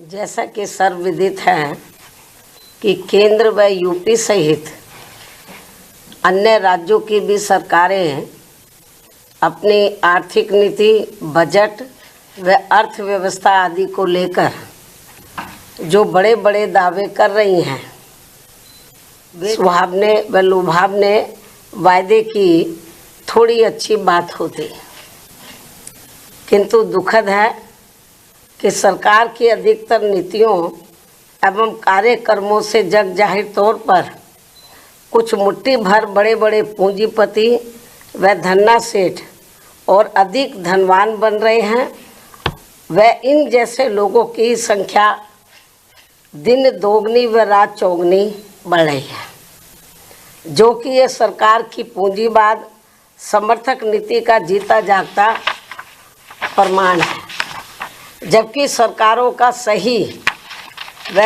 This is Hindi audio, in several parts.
जैसा कि सर्वविदित है कि केंद्र व यूपी सहित अन्य राज्यों की भी सरकारें अपनी आर्थिक नीति, बजट व अर्थव्यवस्था आदि को लेकर जो बड़े बड़े दावे कर रही हैं, वे सुहावने व लुभावने वायदे की थोड़ी अच्छी बात होती, किंतु दुखद है कि सरकार की अधिकतर नीतियों एवं कार्यक्रमों से जग जाहिर तौर पर कुछ मुट्ठी भर बड़े बड़े पूंजीपति व धन्ना सेठ और अधिक धनवान बन रहे हैं। व इन जैसे लोगों की संख्या दिन दोगुनी व रात चौगुनी बढ़ रही है, जो कि ये सरकार की पूंजीवाद समर्थक नीति का जीता जागता प्रमाण है। जबकि सरकारों का सही व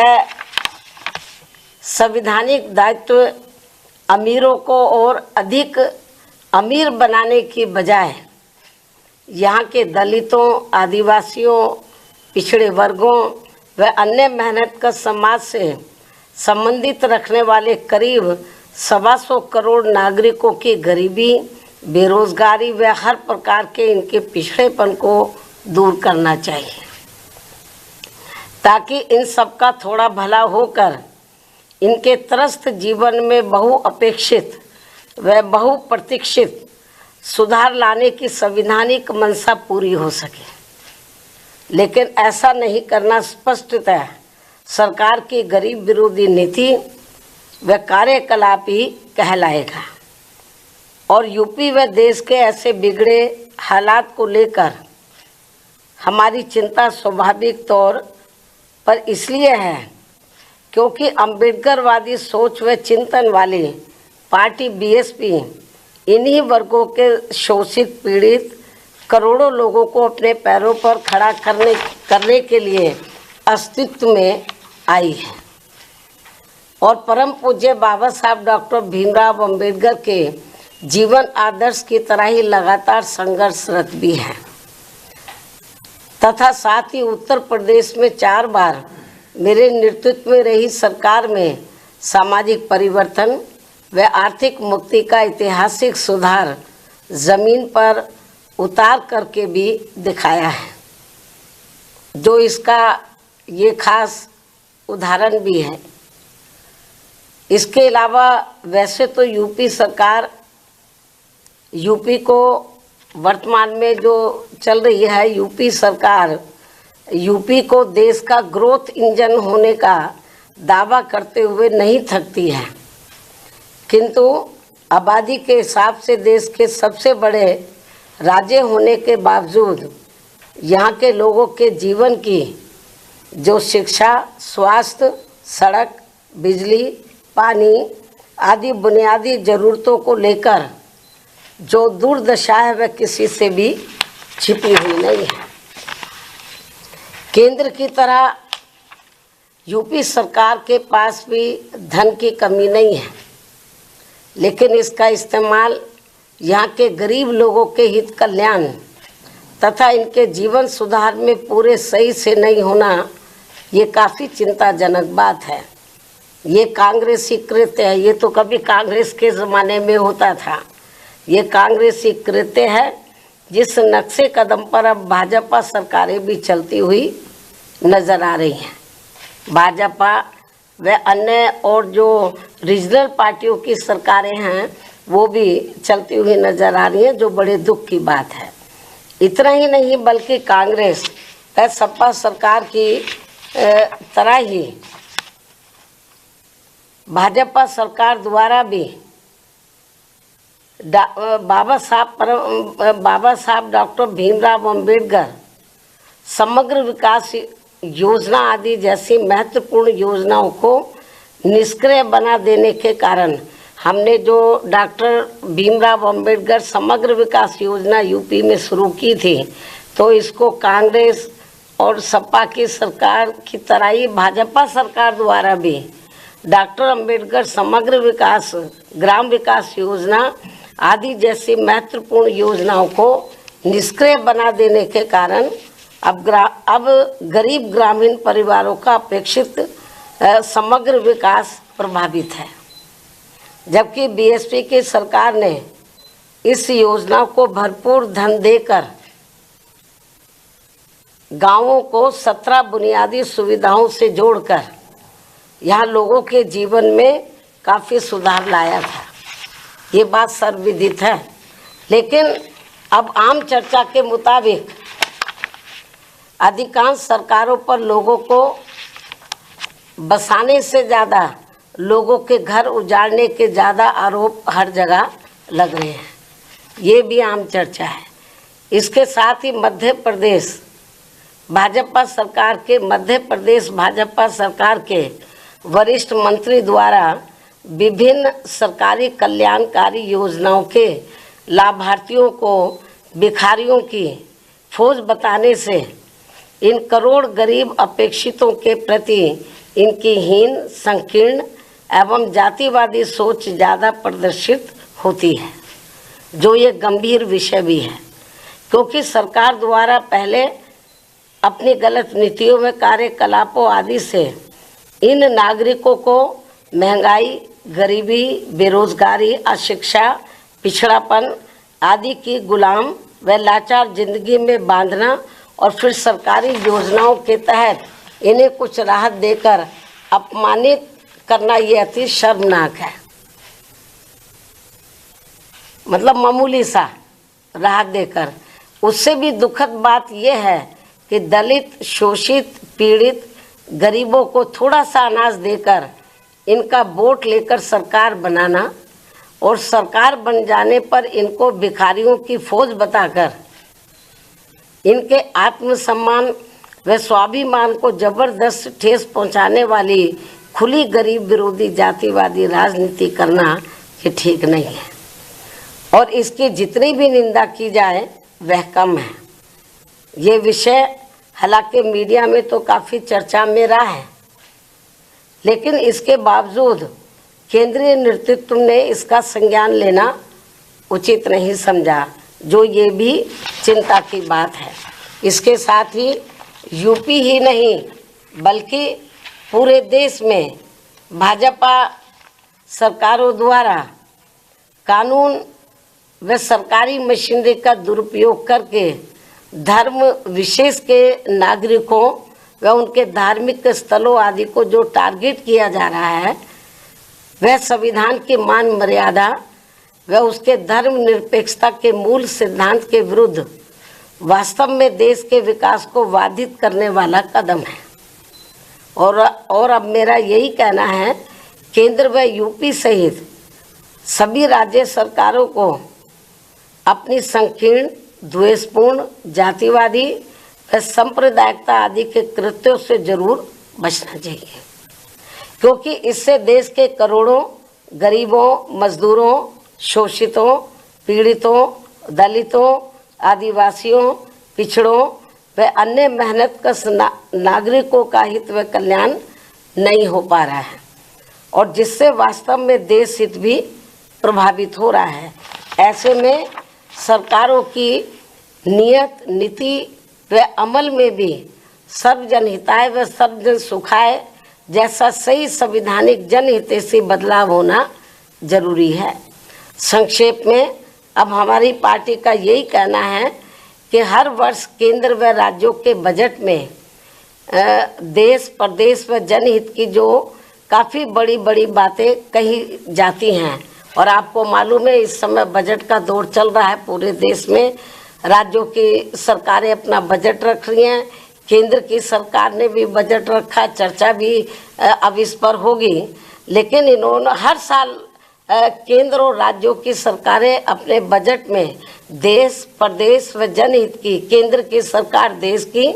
संवैधानिक दायित्व अमीरों को और अधिक अमीर बनाने की बजाय यहाँ के दलितों, आदिवासियों, पिछड़े वर्गों व अन्य मेहनतकश समाज से संबंधित रखने वाले करीब 125 करोड़ नागरिकों की गरीबी, बेरोजगारी व हर प्रकार के इनके पिछड़ेपन को दूर करना चाहिए, ताकि इन सबका थोड़ा भला होकर इनके त्रस्त जीवन में बहुअपेक्षित व बहुप्रतीक्षित सुधार लाने की संवैधानिक मंशा पूरी हो सके। लेकिन ऐसा नहीं करना स्पष्टतः सरकार की गरीब विरोधी नीति व कार्यकलाप ही कहलाएगा। और यूपी व देश के ऐसे बिगड़े हालात को लेकर हमारी चिंता स्वाभाविक तौर पर इसलिए है क्योंकि अम्बेडकरवादी सोच व चिंतन वाली पार्टी बीएसपी इन्हीं वर्गों के शोषित, पीड़ित करोड़ों लोगों को अपने पैरों पर खड़ा करने के लिए अस्तित्व में आई है और परम पूज्य बाबा साहब डॉक्टर भीमराव अम्बेडकर के जीवन आदर्श की तरह ही लगातार संघर्षरत भी है। तथा साथ ही उत्तर प्रदेश में 4 बार मेरे नेतृत्व में रही सरकार में सामाजिक परिवर्तन व आर्थिक मुक्ति का ऐतिहासिक सुधार जमीन पर उतार करके भी दिखाया है, जो इसका ये खास उदाहरण भी है। इसके अलावा वैसे तो यूपी को वर्तमान में जो चल रही है यूपी सरकार, यूपी को देश का ग्रोथ इंजन होने का दावा करते हुए नहीं थकती है, किंतु आबादी के हिसाब से देश के सबसे बड़े राज्य होने के बावजूद यहाँ के लोगों के जीवन की जो शिक्षा, स्वास्थ्य, सड़क, बिजली, पानी आदि बुनियादी ज़रूरतों को लेकर जो दुर्दशा है वह किसी से भी छिपी हुई नहीं है। केंद्र की तरह यूपी सरकार के पास भी धन की कमी नहीं है, लेकिन इसका इस्तेमाल यहाँ के गरीब लोगों के हित कल्याण तथा इनके जीवन सुधार में पूरे सही से नहीं होना, ये काफ़ी चिंताजनक बात है। ये कांग्रेसी कृत्य है, ये तो कभी कांग्रेस के ज़माने में होता था। ये कांग्रेसी कृत्य है जिस नक्शे कदम पर अब भाजपा सरकारें भी चलती हुई नज़र आ रही हैं। भाजपा व अन्य और जो रीजनल पार्टियों की सरकारें हैं वो भी चलती हुई नज़र आ रही हैं, जो बड़े दुख की बात है। इतना ही नहीं बल्कि कांग्रेस व सपा सरकार की तरह ही भाजपा सरकार द्वारा भी बाबा साहब डॉक्टर भीमराव अम्बेडकर समग्र विकास योजना आदि जैसी महत्वपूर्ण योजनाओं को निष्क्रिय बना देने के कारण हमने जो डॉक्टर भीमराव अम्बेडकर समग्र विकास योजना यूपी में शुरू की थी, तो इसको कांग्रेस और सपा की सरकार की तरह ही भाजपा सरकार द्वारा भी डॉक्टर अम्बेडकर समग्र विकास, ग्राम विकास योजना आदि जैसी महत्वपूर्ण योजनाओं को निष्क्रिय बना देने के कारण अब गरीब ग्रामीण परिवारों का अपेक्षित समग्र विकास प्रभावित है, जबकि बीएसपी की सरकार ने इस योजना को भरपूर धन देकर गांवों को 17 बुनियादी सुविधाओं से जोड़कर यहाँ लोगों के जीवन में काफ़ी सुधार लाया था। ये बात सर्वविदित है। लेकिन अब आम चर्चा के मुताबिक अधिकांश सरकारों पर लोगों को बसाने से ज़्यादा लोगों के घर उजाड़ने के ज़्यादा आरोप हर जगह लग रहे हैं। ये भी आम चर्चा है। इसके साथ ही मध्य प्रदेश भाजपा सरकार के वरिष्ठ मंत्री द्वारा विभिन्न सरकारी कल्याणकारी योजनाओं के लाभार्थियों को भिखारियों की फौज बताने से इन करोड़ गरीब अपेक्षितों के प्रति इनकी हीन, संकीर्ण एवं जातिवादी सोच ज़्यादा प्रदर्शित होती है, जो ये गंभीर विषय भी है, क्योंकि सरकार द्वारा पहले अपनी गलत नीतियों में कार्यकलापों आदि से इन नागरिकों को महंगाई, गरीबी, बेरोजगारी, अशिक्षा, पिछड़ापन आदि की गुलाम व लाचार जिंदगी में बांधना और फिर सरकारी योजनाओं के तहत इन्हें कुछ राहत देकर अपमानित करना ये अति शर्मनाक है। मतलब मामूली सा राहत देकर। उससे भी दुखद बात यह है कि दलित, शोषित, पीड़ित गरीबों को थोड़ा सा अनाज देकर इनका वोट लेकर सरकार बनाना और सरकार बन जाने पर इनको भिखारियों की फौज बताकर इनके आत्मसम्मान व स्वाभिमान को जबरदस्त ठेस पहुंचाने वाली खुली गरीब विरोधी जातिवादी राजनीति करना ये ठीक नहीं है, और इसकी जितनी भी निंदा की जाए वह कम है। ये विषय हालांकि मीडिया में तो काफ़ी चर्चा में रहा है, लेकिन इसके बावजूद केंद्रीय नेतृत्व ने इसका संज्ञान लेना उचित नहीं समझा, जो ये भी चिंता की बात है। इसके साथ ही यूपी ही नहीं बल्कि पूरे देश में भाजपा सरकारों द्वारा कानून व सरकारी मशीनरी का दुरुपयोग करके धर्म विशेष के नागरिकों व उनके धार्मिक स्थलों आदि को जो टारगेट किया जा रहा है, वह संविधान की मान मर्यादा व उसके धर्मनिरपेक्षता के मूल सिद्धांत के विरुद्ध वास्तव में देश के विकास को बाधित करने वाला कदम है। और अब मेरा यही कहना है, केंद्र व यूपी सहित सभी राज्य सरकारों को अपनी संकीर्ण, द्वेषपूर्ण, जातिवादी व सांप्रदायिकता आदि के कृत्यों से जरूर बचना चाहिए, क्योंकि इससे देश के करोड़ों गरीबों, मजदूरों, शोषितों, पीड़ितों, दलितों, आदिवासियों, पिछड़ों व अन्य मेहनतकश नागरिकों का हित व कल्याण नहीं हो पा रहा है, और जिससे वास्तव में देश हित भी प्रभावित हो रहा है। ऐसे में सरकारों की नियत, नीति व अमल में भी सर्वजन हिताय व सर्वजन सुखाय जैसा सही संवैधानिक जनहितैषी बदलाव होना जरूरी है। संक्षेप में अब हमारी पार्टी का यही कहना है कि हर वर्ष केंद्र व राज्यों के बजट में देश, प्रदेश व जनहित की जो काफ़ी बड़ी बड़ी बातें कही जाती हैं, और आपको मालूम है इस समय बजट का दौर चल रहा है पूरे देश में। राज्यों की सरकारें अपना बजट रख रही हैं, केंद्र की सरकार ने भी बजट रखा, चर्चा भी अब इस पर होगी। लेकिन इन्होंने हर साल केंद्र और राज्यों की सरकारें अपने बजट में देश, प्रदेश व जनहित की, केंद्र की सरकार देश की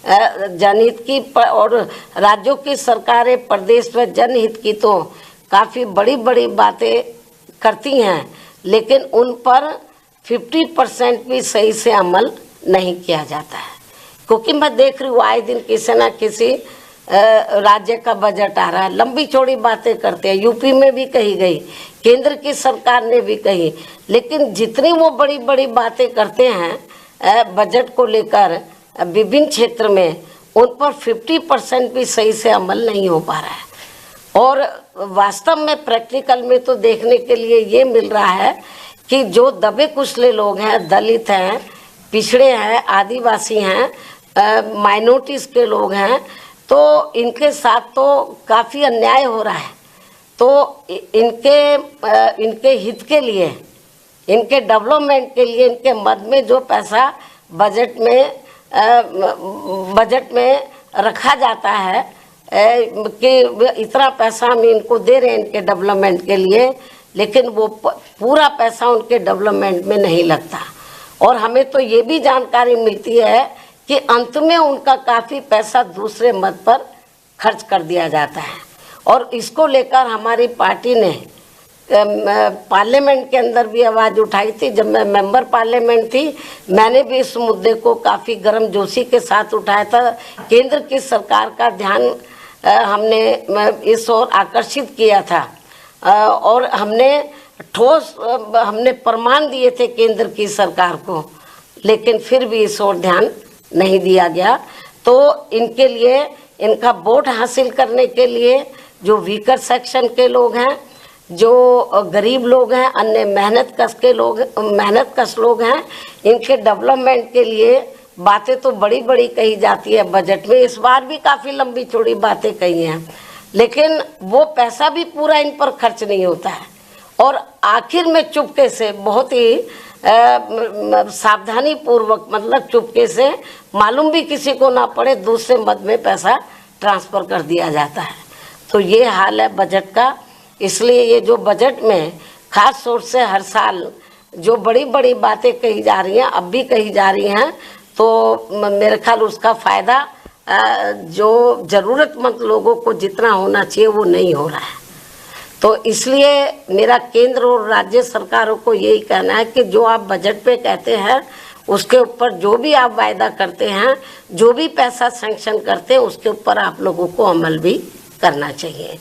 जनहित की और राज्यों की सरकारें प्रदेश व जनहित की तो काफ़ी बड़ी बड़ी बातें करती हैं, लेकिन उन पर 50% भी सही से अमल नहीं किया जाता है। क्योंकि मैं देख रही हूँ आए दिन किसी न किसी राज्य का बजट आ रहा है, लंबी चौड़ी बातें करते हैं। यूपी में भी कही गई, केंद्र की सरकार ने भी कही, लेकिन जितनी वो बड़ी बड़ी बातें करते हैं बजट को लेकर, विभिन्न क्षेत्र में उन पर 50% भी सही से अमल नहीं हो पा रहा है। और वास्तव में प्रैक्टिकल में तो देखने के लिए ये मिल रहा है कि जो दबे कुचले लोग हैं, दलित हैं, पिछड़े हैं, आदिवासी हैं, माइनॉरिटीज़ के लोग हैं, तो इनके साथ तो काफ़ी अन्याय हो रहा है। तो इनके हित के लिए, इनके डेवलपमेंट के लिए, इनके मद में जो पैसा बजट में रखा जाता है कि इतना पैसा हम इनको दे रहे हैं इनके डेवलपमेंट के लिए, लेकिन वो पूरा पैसा उनके डेवलपमेंट में नहीं लगता। और हमें तो ये भी जानकारी मिलती है कि अंत में उनका काफ़ी पैसा दूसरे मद पर खर्च कर दिया जाता है। और इसको लेकर हमारी पार्टी ने पार्लियामेंट के अंदर भी आवाज़ उठाई थी। जब मैं मेंबर पार्लियामेंट थी, मैंने भी इस मुद्दे को काफ़ी गर्मजोशी के साथ उठाया था। केंद्र की सरकार का ध्यान हमने इस ओर आकर्षित किया था और हमने प्रमाण दिए थे केंद्र की सरकार को, लेकिन फिर भी इस ओर ध्यान नहीं दिया गया। तो इनके लिए, इनका वोट हासिल करने के लिए जो वीकर सेक्शन के लोग हैं, जो गरीब लोग हैं, अन्य मेहनत कश लोग हैं, इनके डेवलपमेंट के लिए बातें तो बड़ी बड़ी कही जाती है बजट में। इस बार भी काफ़ी लंबी चौड़ी बातें कही हैं, लेकिन वो पैसा भी पूरा इन पर खर्च नहीं होता है। और आखिर में चुपके से, बहुत ही सावधानी पूर्वक, मतलब चुपके से, मालूम भी किसी को ना पड़े, दूसरे मद में पैसा ट्रांसफ़र कर दिया जाता है। तो ये हाल है बजट का। इसलिए ये जो बजट में खास तौर से हर साल जो बड़ी बड़ी बातें कही जा रही हैं, अब भी कही जा रही हैं, तो मेरे ख्याल उसका फ़ायदा जो ज़रूरतमंद लोगों को जितना होना चाहिए वो नहीं हो रहा है। तो इसलिए मेरा केंद्र और राज्य सरकारों को यही कहना है कि जो आप बजट पे कहते हैं, उसके ऊपर जो भी आप वायदा करते हैं, जो भी पैसा सैंक्शन करते हैं, उसके ऊपर आप लोगों को अमल भी करना चाहिए।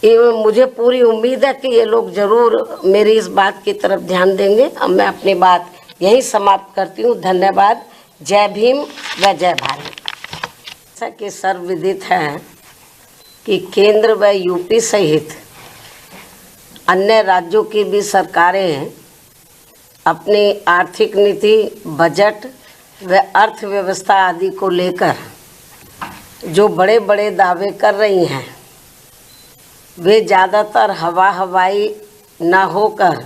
ये मुझे पूरी उम्मीद है कि ये लोग ज़रूर मेरी इस बात की तरफ ध्यान देंगे। अब मैं अपनी बात यहीं समाप्त करती हूँ। धन्यवाद। जय भीम व जय भारत। जैसा कि सर्वविदित है कि केंद्र व यूपी सहित अन्य राज्यों की भी सरकारें अपनी आर्थिक नीति, बजट व अर्थव्यवस्था आदि को लेकर जो बड़े बड़े दावे कर रही हैं, वे ज़्यादातर हवाई न होकर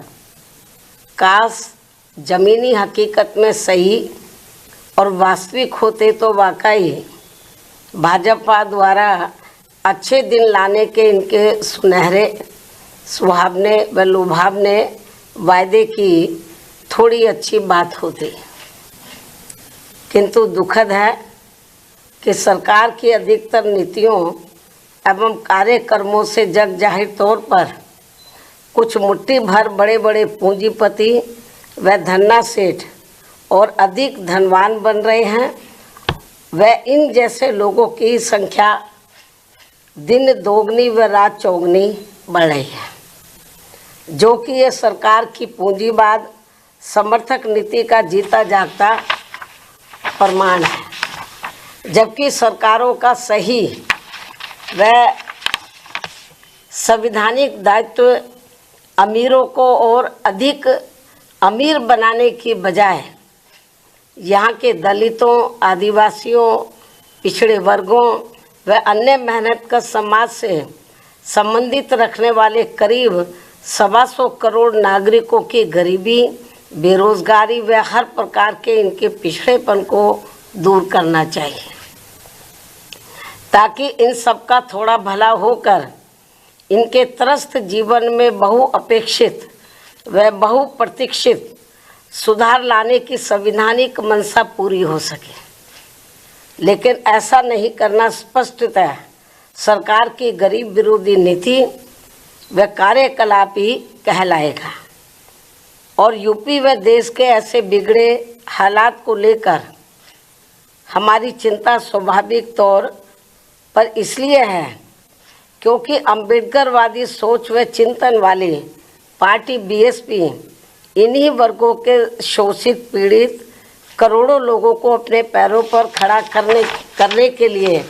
काश ज़मीनी हकीकत में सही और वास्तविक होते तो वाकई भाजपा द्वारा अच्छे दिन लाने के इनके सुनहरे सुहावने व लुभावने वायदे की थोड़ी अच्छी बात होती। किंतु दुखद है कि सरकार की अधिकतर नीतियों एवं कार्यक्रमों से जग जाहिर तौर पर कुछ मुट्ठी भर बड़े बड़े पूंजीपति व धन्ना सेठ और अधिक धनवान बन रहे हैं, व इन जैसे लोगों की संख्या दिन दोगुनी व रात चौगुनी बढ़ रही है, जो कि ये सरकार की पूंजीवाद समर्थक नीति का जीता जागता प्रमाण है। जबकि सरकारों का सही व संवैधानिक दायित्व अमीरों को और अधिक अमीर बनाने की बजाय यहाँ के दलितों, आदिवासियों, पिछड़े वर्गों व अन्य मेहनतकश समाज से संबंधित रखने वाले करीब 125 करोड़ नागरिकों की गरीबी, बेरोजगारी व हर प्रकार के इनके पिछड़ेपन को दूर करना चाहिए, ताकि इन सब का थोड़ा भला होकर इनके त्रस्त जीवन में बहुअपेक्षित व बहुप्रतीक्षित सुधार लाने की संवैधानिक मंशा पूरी हो सके। लेकिन ऐसा नहीं करना स्पष्टतः सरकार की गरीब विरोधी नीति व कार्यकलाप ही कहलाएगा। और यूपी व देश के ऐसे बिगड़े हालात को लेकर हमारी चिंता स्वाभाविक तौर पर इसलिए है क्योंकि अम्बेडकरवादी सोच व चिंतन वाली पार्टी बीएसपी इन्हीं वर्गों के शोषित, पीड़ित करोड़ों लोगों को अपने पैरों पर खड़ा करने के लिए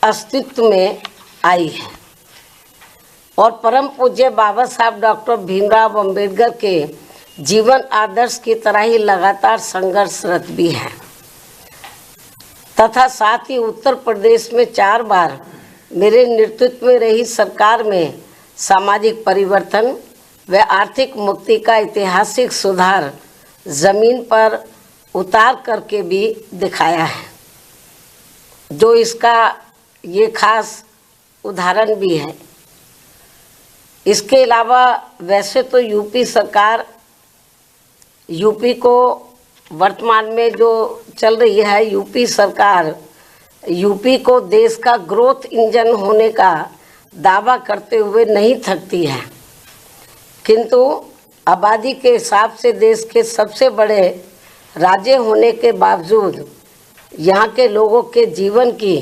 अस्तित्व में आई है और परम पूज्य बाबा साहब डॉक्टर भीमराव अंबेडकर के जीवन आदर्श की तरह ही लगातार संघर्षरत भी है तथा साथ ही उत्तर प्रदेश में 4 बार मेरे नेतृत्व में रही सरकार में सामाजिक परिवर्तन व आर्थिक मुक्ति का ऐतिहासिक सुधार जमीन पर उतार करके भी दिखाया है, जो इसका ये खास उदाहरण भी है। इसके अलावा वैसे तो यूपी को वर्तमान में जो चल रही है यूपी सरकार, यूपी को देश का ग्रोथ इंजन होने का दावा करते हुए नहीं थकती है, किंतु आबादी के हिसाब से देश के सबसे बड़े राज्य होने के बावजूद यहाँ के लोगों के जीवन की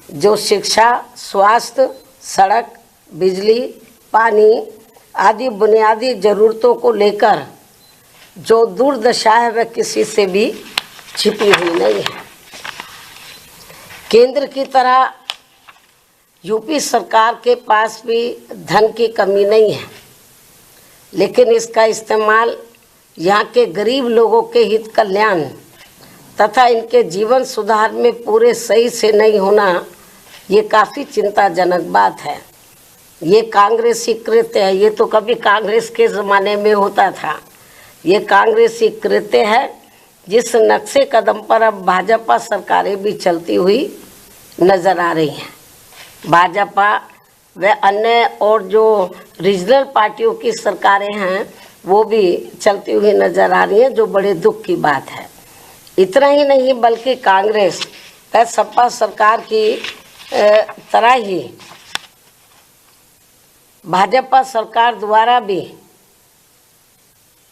जो शिक्षा, स्वास्थ्य, सड़क, बिजली, पानी आदि बुनियादी ज़रूरतों को लेकर जो दुर्दशा है वह किसी से भी छिपी हुई नहीं है। केंद्र की तरह यूपी सरकार के पास भी धन की कमी नहीं है, लेकिन इसका इस्तेमाल यहाँ के गरीब लोगों के हित कल्याण तथा इनके जीवन सुधार में पूरे सही से नहीं होना, ये काफ़ी चिंताजनक बात है। ये कांग्रेसी कृत्य है, ये तो कभी कांग्रेस के ज़माने में होता था। ये कांग्रेसी कृत्य है जिस नक्शे कदम पर अब भाजपा सरकारें भी चलती हुई नज़र आ रही हैं। भाजपा व अन्य और जो रीजनल पार्टियों की सरकारें हैं वो भी चलती हुई नज़र आ रही हैं, जो बड़े दुख की बात है। इतना ही नहीं बल्कि कांग्रेस व सपा सरकार की तरह ही भाजपा सरकार द्वारा भी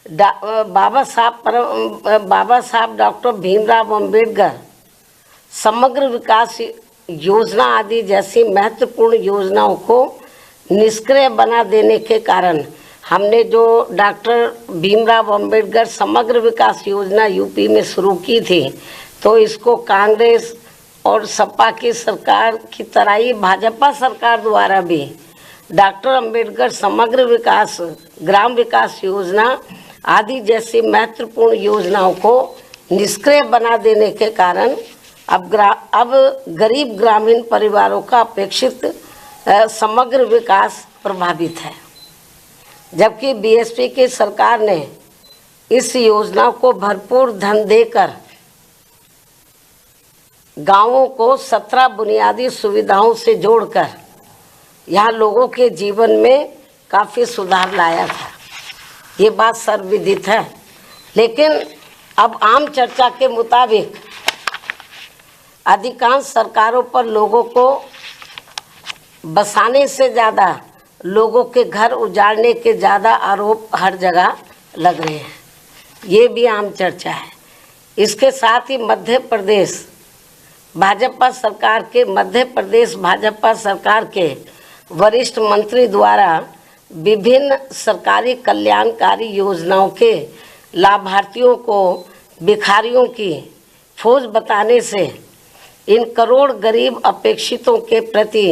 बाबा साहब डॉक्टर भीमराव अंबेडकर समग्र विकास योजना आदि जैसी महत्वपूर्ण योजनाओं को निष्क्रिय बना देने के कारण हमने जो डॉक्टर भीमराव अंबेडकर समग्र विकास योजना यूपी में शुरू की थी, तो इसको कांग्रेस और सपा की सरकार की तरह ही भाजपा सरकार द्वारा भी डॉक्टर अंबेडकर समग्र विकास, ग्राम विकास योजना आदि जैसी महत्वपूर्ण योजनाओं को निष्क्रिय बना देने के कारण अब गरीब ग्रामीण परिवारों का अपेक्षित समग्र विकास प्रभावित है। जबकि बीएसपी की सरकार ने इस योजना को भरपूर धन देकर गांवों को 17 बुनियादी सुविधाओं से जोड़कर यहाँ लोगों के जीवन में काफ़ी सुधार लाया था। ये बात सर्वविदित है, लेकिन अब आम चर्चा के मुताबिक अधिकांश सरकारों पर लोगों को बसाने से ज़्यादा लोगों के घर उजाड़ने के ज़्यादा आरोप हर जगह लग रहे हैं। ये भी आम चर्चा है। इसके साथ ही मध्य प्रदेश भाजपा सरकार के वरिष्ठ मंत्री द्वारा विभिन्न सरकारी कल्याणकारी योजनाओं के लाभार्थियों को भिखारियों की फौज बताने से इन करोड़ गरीब अपेक्षितों के प्रति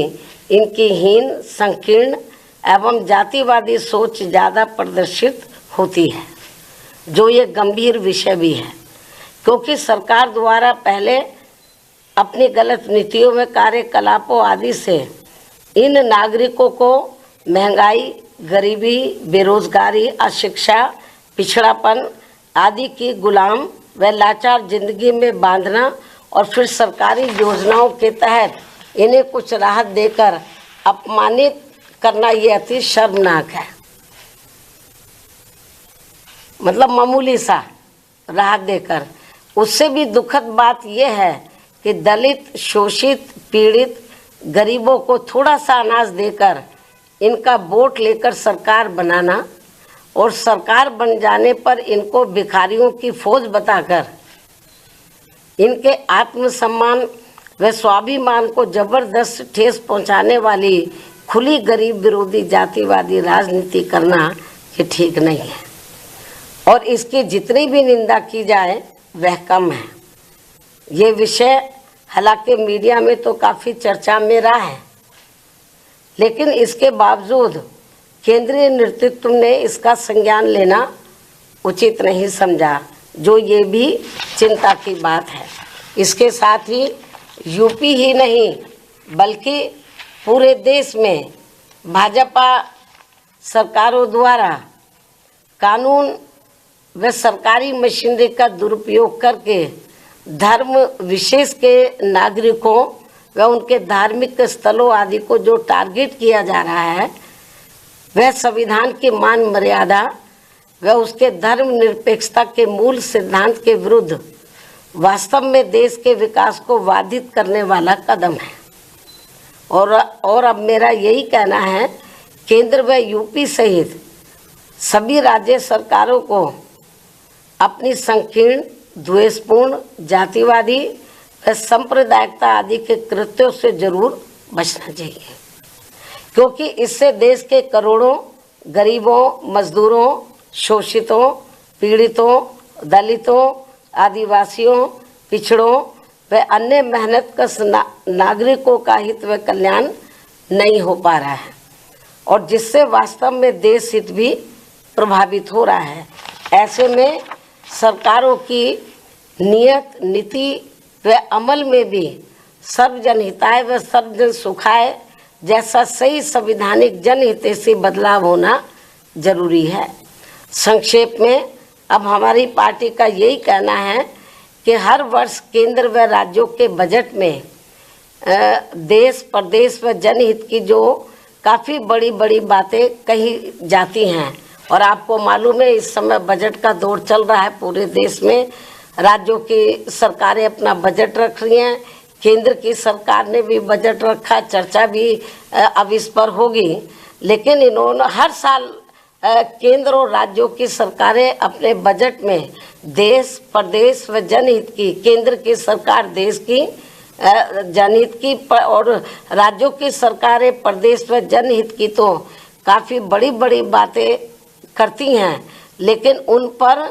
इनकी हीन, संकीर्ण एवं जातिवादी सोच ज़्यादा प्रदर्शित होती है, जो ये गंभीर विषय भी है, क्योंकि सरकार द्वारा पहले अपनी गलत नीतियों में कार्यकलापों आदि से इन नागरिकों को महंगाई, गरीबी, बेरोजगारी, अशिक्षा, पिछड़ापन आदि की गुलाम व लाचार जिंदगी में बांधना और फिर सरकारी योजनाओं के तहत इन्हें कुछ राहत देकर अपमानित करना ये अति शर्मनाक है। मतलब मामूली सा राहत देकर। उससे भी दुखद बात यह है कि दलित, शोषित, पीड़ित गरीबों को थोड़ा सा अनाज देकर इनका वोट लेकर सरकार बनाना और सरकार बन जाने पर इनको भिखारियों की फौज बताकर इनके आत्मसम्मान व स्वाभिमान को जबरदस्त ठेस पहुंचाने वाली खुली गरीब विरोधी जातिवादी राजनीति करना ये ठीक नहीं है। और इसकी जितनी भी निंदा की जाए वह कम है। ये विषय हालांकि मीडिया में तो काफ़ी चर्चा में रहा है, लेकिन इसके बावजूद केंद्रीय नेतृत्व ने इसका संज्ञान लेना उचित नहीं समझा, जो ये भी चिंता की बात है। इसके साथ ही यूपी ही नहीं बल्कि पूरे देश में भाजपा सरकारों द्वारा कानून व सरकारी मशीनरी का दुरुपयोग करके धर्म विशेष के नागरिकों व उनके धार्मिक स्थलों आदि को जो टारगेट किया जा रहा है, वह संविधान की मान मर्यादा व उसके धर्मनिरपेक्षता के मूल सिद्धांत के विरुद्ध वास्तव में देश के विकास को बाधित करने वाला कदम है। और अब मेरा यही कहना है, केंद्र व यूपी सहित सभी राज्य सरकारों को अपनी संकीर्ण, द्वेषपूर्ण, जातिवादी व सांप्रदायिकता आदि के कृत्यों से जरूर बचना चाहिए, क्योंकि इससे देश के करोड़ों गरीबों, मजदूरों, शोषितों, पीड़ितों, दलितों, आदिवासियों, पिछड़ों व अन्य मेहनतकश नागरिकों का हित व कल्याण नहीं हो पा रहा है, और जिससे वास्तव में देश हित भी प्रभावित हो रहा है। ऐसे में सरकारों की नियत, नीति व अमल में भी सर्वजन हिताय व सर्वजन सुखाय जैसा सही संवैधानिक जनहितैषी बदलाव होना जरूरी है। संक्षेप में अब हमारी पार्टी का यही कहना है कि हर वर्ष केंद्र व राज्यों के बजट में देश, प्रदेश व जनहित की जो काफ़ी बड़ी बड़ी बातें कही जाती हैं, और आपको मालूम है इस समय बजट का दौर चल रहा है पूरे देश में। राज्यों की सरकारें अपना बजट रख रही हैं, केंद्र की सरकार ने भी बजट रखा, चर्चा भी अब इस पर होगी। लेकिन इन्होंने हर साल केंद्र और राज्यों की सरकारें अपने बजट में देश, प्रदेश व जनहित की, केंद्र की सरकार देश की जनहित की और राज्यों की सरकारें प्रदेश व जनहित की तो काफ़ी बड़ी बड़ी बातें करती हैं, लेकिन उन पर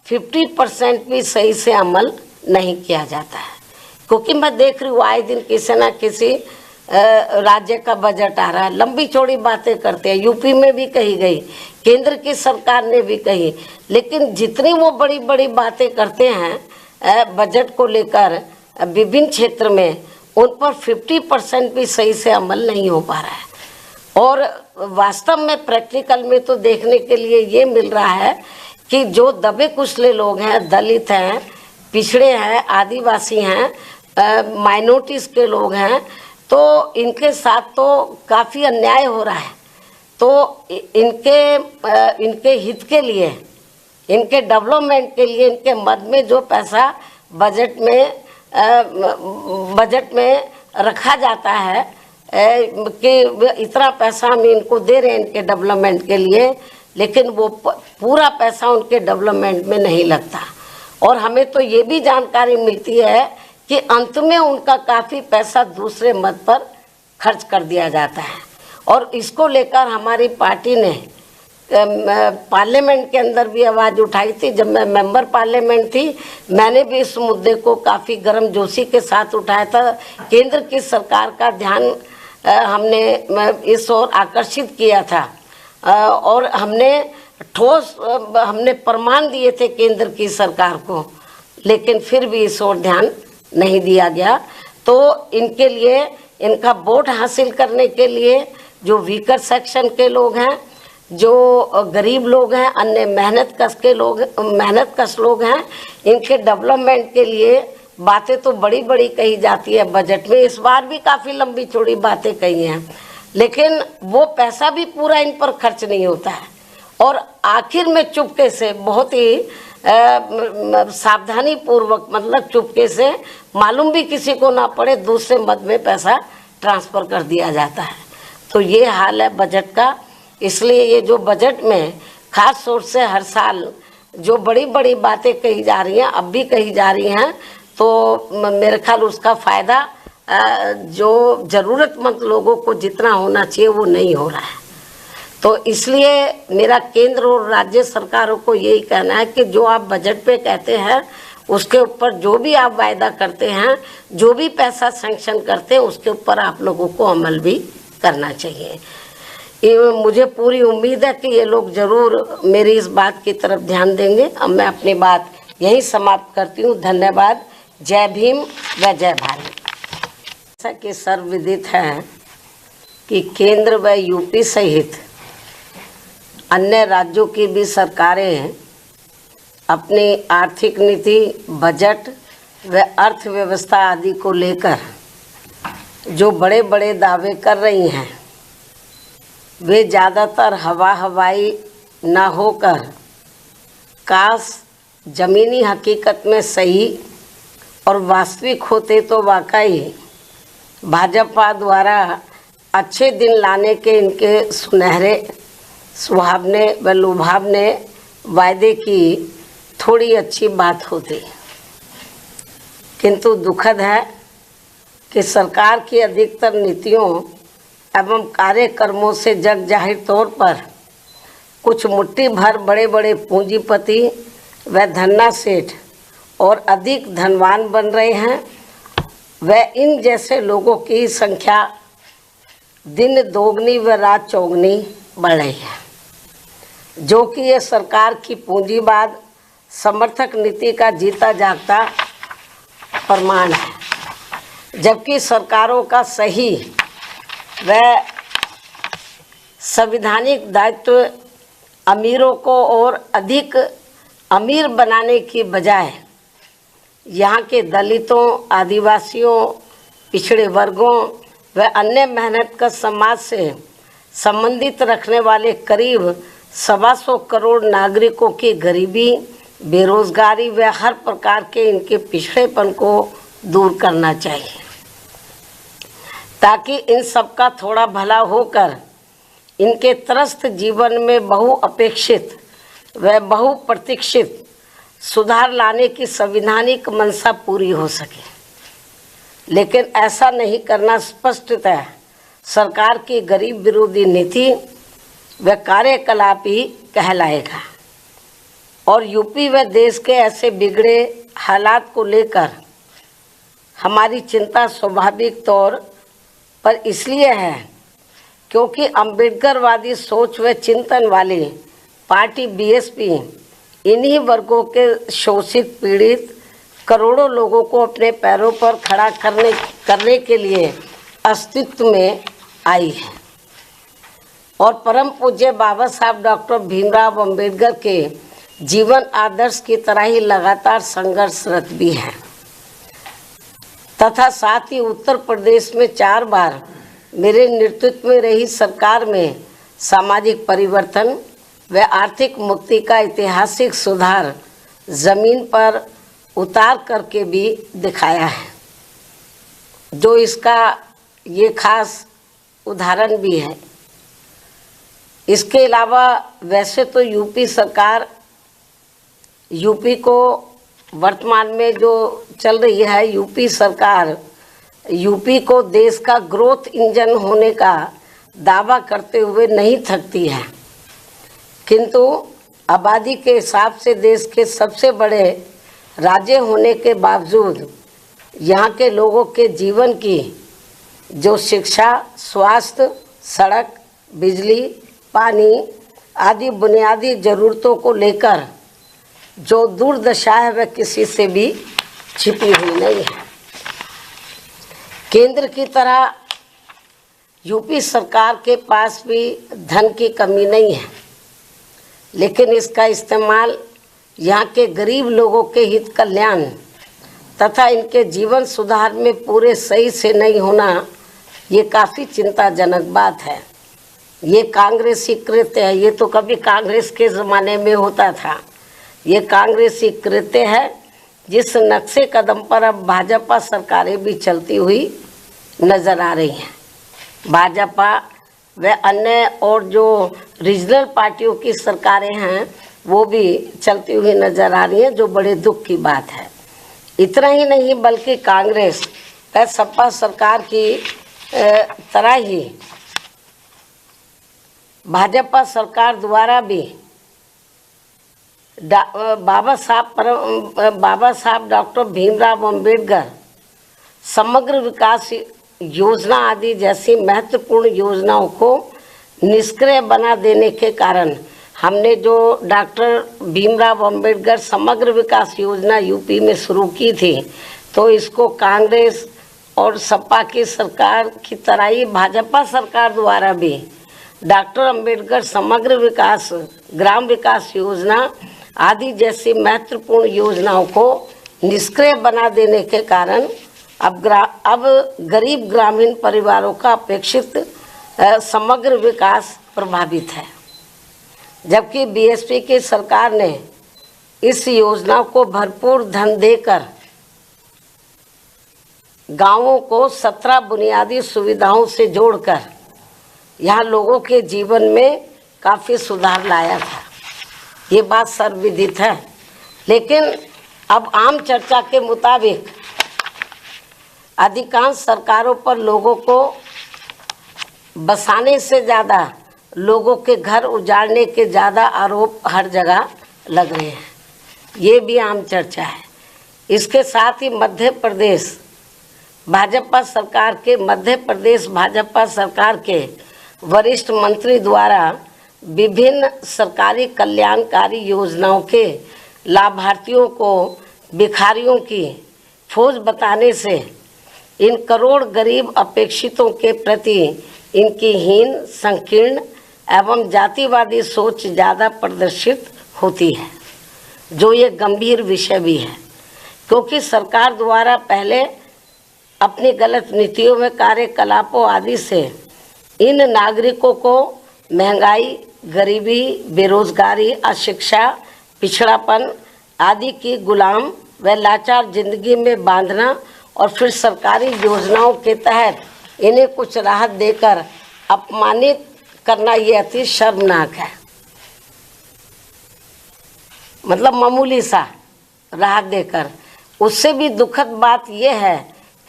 50% भी सही से अमल नहीं किया जाता है। क्योंकि मैं देख रही हूँ आए दिन किसी न किसी राज्य का बजट आ रहा है, लंबी चौड़ी बातें करते हैं, यूपी में भी कही गई, केंद्र की सरकार ने भी कही, लेकिन जितनी वो बड़ी बड़ी बातें करते हैं बजट को लेकर विभिन्न क्षेत्र में, उन पर 50% भी सही से अमल नहीं हो पा रहा है। और वास्तव में प्रैक्टिकल में तो देखने के लिए ये मिल रहा है कि जो दबे कुचले लोग हैं, दलित हैं, पिछड़े हैं, आदिवासी हैं, माइनॉरिटीज़ के लोग हैं, तो इनके साथ तो काफ़ी अन्याय हो रहा है। तो इनके हित के लिए, इनके डेवलपमेंट के लिए, इनके मद में जो पैसा बजट में रखा जाता है कि इतना पैसा हम इनको दे रहे हैं इनके डेवलपमेंट के लिए, लेकिन वो पूरा पैसा उनके डेवलपमेंट में नहीं लगता। और हमें तो ये भी जानकारी मिलती है कि अंत में उनका काफ़ी पैसा दूसरे मद पर खर्च कर दिया जाता है। और इसको लेकर हमारी पार्टी ने पार्लियामेंट के अंदर भी आवाज़ उठाई थी। जब मैं मेंबर पार्लियामेंट थी, मैंने भी इस मुद्दे को काफ़ी गर्मजोशी के साथ उठाया था। केंद्र की सरकार का ध्यान हमने इस ओर आकर्षित किया था, और हमने प्रमाण दिए थे केंद्र की सरकार को, लेकिन फिर भी इस ओर ध्यान नहीं दिया गया। तो इनके लिए, इनका वोट हासिल करने के लिए जो वीकर सेक्शन के लोग हैं, जो गरीब लोग हैं, अन्य मेहनतकश लोग हैं, इनके डेवलपमेंट के लिए बातें तो बड़ी बड़ी कही जाती है बजट में। इस बार भी काफ़ी लंबी चौड़ी बातें कही हैं, लेकिन वो पैसा भी पूरा इन पर खर्च नहीं होता है। और आखिर में चुपके से, बहुत ही सावधानी पूर्वक, मतलब चुपके से, मालूम भी किसी को ना पड़े, दूसरे मद में पैसा ट्रांसफ़र कर दिया जाता है। तो ये हाल है बजट का। इसलिए ये जो बजट में खास तौर से हर साल जो बड़ी बड़ी बातें कही जा रही हैं, अब भी कही जा रही हैं, तो मेरे ख्याल उसका फ़ायदा जो ज़रूरतमंद लोगों को जितना होना चाहिए वो नहीं हो रहा है। तो इसलिए मेरा केंद्र और राज्य सरकारों को यही कहना है कि जो आप बजट पे कहते हैं उसके ऊपर जो भी आप वायदा करते हैं, जो भी पैसा सैंक्शन करते हैं, उसके ऊपर आप लोगों को अमल भी करना चाहिए। ये मुझे पूरी उम्मीद है कि ये लोग ज़रूर मेरी इस बात की तरफ ध्यान देंगे। अब मैं अपनी बात यही समाप्त करती हूँ। धन्यवाद। जय भीम व जय भारत। जैसा कि सर्वविदित है कि केंद्र व यूपी सहित अन्य राज्यों की भी सरकारें अपनी आर्थिक नीति, बजट व अर्थव्यवस्था आदि को लेकर जो बड़े बड़े दावे कर रही हैं, वे ज़्यादातर हवाई न होकर काश ज़मीनी हकीकत में सही और वास्तविक होते तो वाकई भाजपा द्वारा अच्छे दिन लाने के इनके सुनहरे सुहावने व लुभावने वायदे की थोड़ी अच्छी बात होती। किंतु दुखद है कि सरकार की अधिकतर नीतियों एवं कार्यक्रमों से जग जाहिर तौर पर कुछ मुट्ठी भर बड़े बड़े पूंजीपति व धन्ना सेठ और अधिक धनवान बन रहे हैं। व इन जैसे लोगों की संख्या दिन दोगुनी व रात चौगुनी बढ़ रही है, जो कि ये सरकार की पूंजीवाद समर्थक नीति का जीता जागता प्रमाण है। जबकि सरकारों का सही व संवैधानिक दायित्व अमीरों को और अधिक अमीर बनाने की बजाय यहाँ के दलितों, आदिवासियों, पिछड़े वर्गों व अन्य मेहनतकश समाज से संबंधित रखने वाले करीब 125 करोड़ नागरिकों की गरीबी, बेरोजगारी व हर प्रकार के इनके पिछड़ेपन को दूर करना चाहिए, ताकि इन सब का थोड़ा भला होकर इनके त्रस्त जीवन में बहुअपेक्षित व बहुप्रतीक्षित सुधार लाने की संवैधानिक मंशा पूरी हो सके। लेकिन ऐसा नहीं करना स्पष्टतः सरकार की गरीब विरोधी नीति व कार्यकलाप ही कहलाएगा। और यूपी व देश के ऐसे बिगड़े हालात को लेकर हमारी चिंता स्वाभाविक तौर पर इसलिए है क्योंकि अम्बेडकरवादी सोच व चिंतन वाली पार्टी बीएसपी इन्हीं वर्गों के शोषित पीड़ित करोड़ों लोगों को अपने पैरों पर खड़ा करने के लिए अस्तित्व में आई है। और परम पूज्य बाबा साहब डॉक्टर भीमराव अम्बेडकर के जीवन आदर्श की तरह ही लगातार संघर्षरत भी है, तथा साथ ही उत्तर प्रदेश में 4 बार मेरे नेतृत्व में रही सरकार में सामाजिक परिवर्तन व आर्थिक मुक्ति का ऐतिहासिक सुधार जमीन पर उतार करके भी दिखाया है, जो इसका ये खास उदाहरण भी है। इसके अलावा वैसे तो यूपी को वर्तमान में जो चल रही है यूपी सरकार, यूपी को देश का ग्रोथ इंजन होने का दावा करते हुए नहीं थकती है, किंतु आबादी के हिसाब से देश के सबसे बड़े राज्य होने के बावजूद यहाँ के लोगों के जीवन की जो शिक्षा, स्वास्थ्य, सड़क, बिजली, पानी आदि बुनियादी ज़रूरतों को लेकर जो दुर्दशा है वह किसी से भी छिपी हुई नहीं है। केंद्र की तरह यूपी सरकार के पास भी धन की कमी नहीं है, लेकिन इसका इस्तेमाल यहाँ के गरीब लोगों के हित कल्याण तथा इनके जीवन सुधार में पूरे सही से नहीं होना, ये काफ़ी चिंताजनक बात है। ये कांग्रेसी कृत्य है, ये तो कभी कांग्रेस के ज़माने में होता था। ये कांग्रेसी कृत्य है जिस नक्शे कदम पर अब भाजपा सरकारें भी चलती हुई नज़र आ रही हैं। भाजपा व अन्य और जो रीजनल पार्टियों की सरकारें हैं वो भी चलती हुई नज़र आ रही हैं, जो बड़े दुख की बात है। इतना ही नहीं बल्कि कांग्रेस व सपा सरकार की तरह ही भाजपा सरकार द्वारा भी बाबा साहब डॉक्टर भीमराव अंबेडकर समग्र विकास योजना आदि जैसी महत्वपूर्ण योजनाओं को निष्क्रिय बना देने के कारण हमने जो डॉक्टर भीमराव अंबेडकर समग्र विकास योजना यूपी में शुरू की थी, तो इसको कांग्रेस और सपा की सरकार की तरह ही भाजपा सरकार द्वारा भी डॉक्टर अंबेडकर समग्र विकास, ग्राम विकास योजना आदि जैसी महत्वपूर्ण योजनाओं को निष्क्रिय बना देने के कारण अब गरीब ग्रामीण परिवारों का अपेक्षित समग्र विकास प्रभावित है। जबकि बीएसपी की सरकार ने इस योजना को भरपूर धन देकर गांवों को 17 बुनियादी सुविधाओं से जोड़कर यहाँ लोगों के जीवन में काफ़ी सुधार लाया था। ये बात सर्वविदित है। लेकिन अब आम चर्चा के मुताबिक अधिकांश सरकारों पर लोगों को बसाने से ज़्यादा लोगों के घर उजाड़ने के ज़्यादा आरोप हर जगह लग रहे हैं। ये भी आम चर्चा है। इसके साथ ही मध्य प्रदेश भाजपा सरकार के वरिष्ठ मंत्री द्वारा विभिन्न सरकारी कल्याणकारी योजनाओं के लाभार्थियों को भिखारियों की फौज बताने से इन करोड़ गरीब अपेक्षितों के प्रति इनकी हीन, संकीर्ण एवं जातिवादी सोच ज़्यादा प्रदर्शित होती है, जो ये गंभीर विषय भी है। क्योंकि सरकार द्वारा पहले अपनी गलत नीतियों में कार्यकलापों आदि से इन नागरिकों को महंगाई, गरीबी, बेरोजगारी, अशिक्षा, पिछड़ापन आदि की गुलाम व लाचार जिंदगी में बांधना और फिर सरकारी योजनाओं के तहत इन्हें कुछ राहत देकर अपमानित करना ये अति शर्मनाक है। मतलब मामूली सा राहत देकर। उससे भी दुखद बात यह है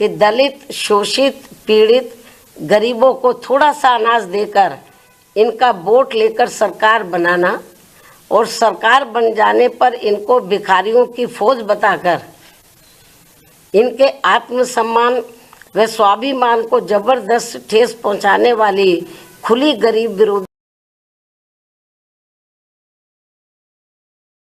कि दलित, शोषित, पीड़ित गरीबों को थोड़ा सा अनाज देकर इनका वोट लेकर सरकार बनाना और सरकार बन जाने पर इनको भिखारियों की फौज बताकर इनके आत्मसम्मान व स्वाभिमान को जबरदस्त ठेस पहुंचाने वाली खुली गरीब विरोधी